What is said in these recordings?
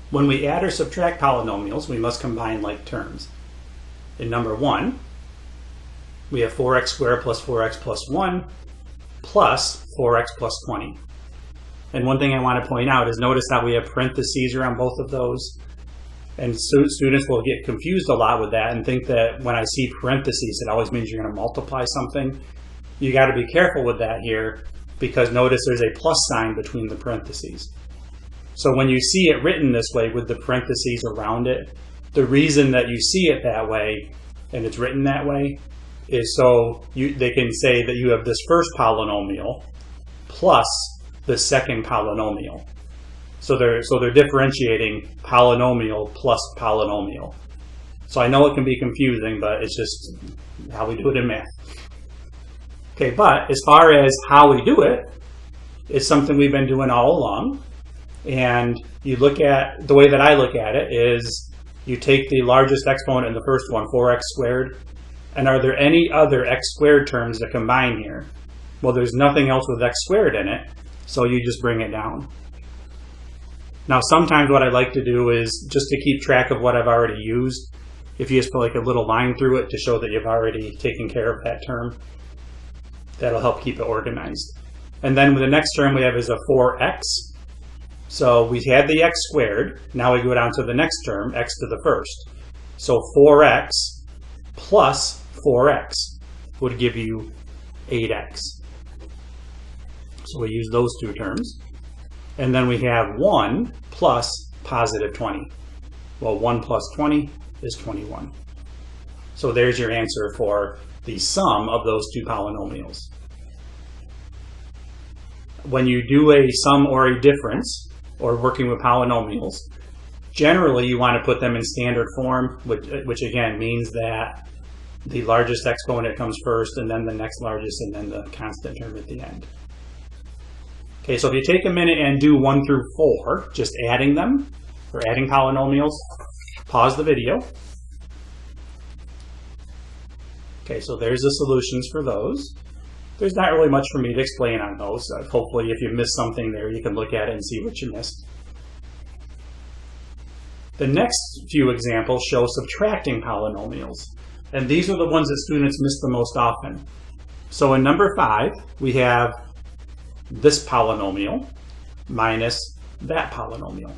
When we add or subtract polynomials, we must combine like terms. In number 1, we have 4x squared plus 4x plus 1 plus 4x plus 20. And one thing I want to point out is notice how we have parentheses around both of those. And students will get confused a lot with that and think that when I see parentheses, it always means you're going to multiply something. You got to be careful with that here, because notice there's a plus sign between the parentheses. So when you see it written this way with the parentheses around it, the reason that you see it that way and it's written that way is so they can say that you have this first polynomial plus the second polynomial. So they're differentiating polynomial plus polynomial. So I know it can be confusing, but it's just how we do it in math. Okay, but as far as how we do it, it's something we've been doing all along. And you look at, the way that I look at it is you take the largest exponent in the first one, 4x squared, and are there any other x squared terms that combine here? Well, there's nothing else with x squared in it, so you just bring it down. Now, sometimes what I like to do is just to keep track of what I've already used. If you just put like a little line through it to show that you've already taken care of that term, that'll help keep it organized. And then with the next term we have is a 4x. So we had the x squared. Now we go down to the next term, x to the first. So 4x plus 4x would give you 8x. So we use those two terms. And then we have 1 plus positive 20. Well, 1 plus 20 is 21. So there's your answer for the sum of those two polynomials. When you do a sum or a difference, or working with polynomials, generally you want to put them in standard form, which again means that the largest exponent comes first, and then the next largest, and then the constant term at the end. Okay, so if you take a minute and do 1 through 4, just adding them, or adding polynomials, pause the video. Okay, so there's the solutions for those. There's not really much for me to explain on those. Hopefully if you missed something there, you can look at it and see what you missed. The next few examples show subtracting polynomials. And these are the ones that students miss the most often. So in number 5, we have this polynomial minus that polynomial.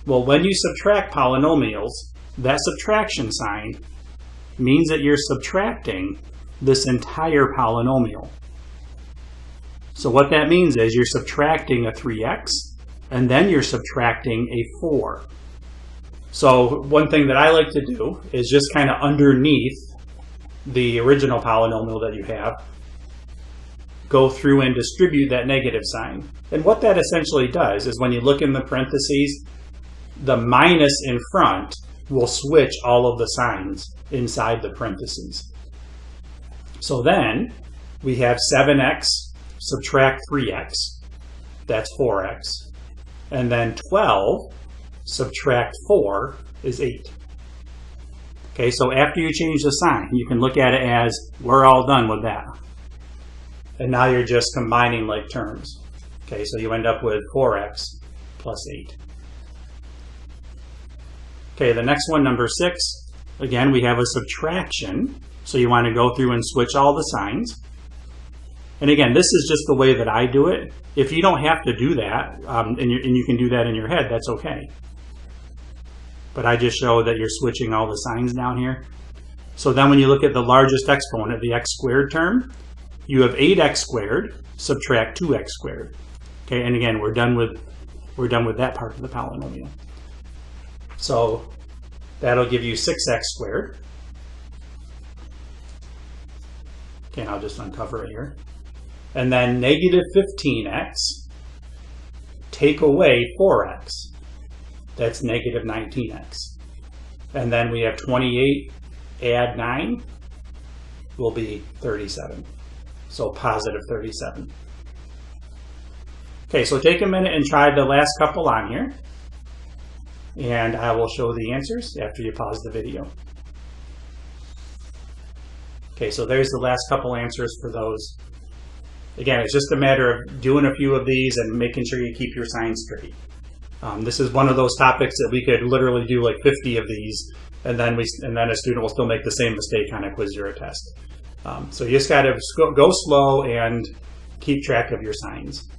Well, when you subtract polynomials, that subtraction sign means that you're subtracting this entire polynomial. So what that means is you're subtracting a 3x, and then you're subtracting a 4. So one thing that I like to do is just kind of underneath the original polynomial that you have, go through and distribute that negative sign. And what that essentially does is when you look in the parentheses, the minus in front will switch all of the signs inside the parentheses. So then we have 7x subtract 3x, that's 4x. And then 12 subtract 4 is 8. Okay, so after you change the sign, you can look at it as we're all done with that. And now you're just combining like terms. Okay, so you end up with 4x plus 8. Okay, the next one, number 6, again, we have a subtraction. So you want to go through and switch all the signs. And again, this is just the way that I do it. If you don't have to do that, and you can do that in your head, that's okay. But I just show that you're switching all the signs down here. So then when you look at the largest exponent, the x squared term, you have 8x squared subtract 2x squared. Okay, and again, we're done with that part of the polynomial. So that'll give you 6x squared. Okay, and I'll just uncover it here. And then negative 15x, take away 4x. That's negative 19x. And then we have 28 add 9 will be 37. So positive 37. Okay, so take a minute and try the last couple on here. And I will show the answers after you pause the video. Okay, so there's the last couple answers for those. Again, it's just a matter of doing a few of these and making sure you keep your signs straight. This is one of those topics that we could literally do like 50 of these, and then a student will still make the same mistake on a quiz or a test. So you just got to go slow and keep track of your signs.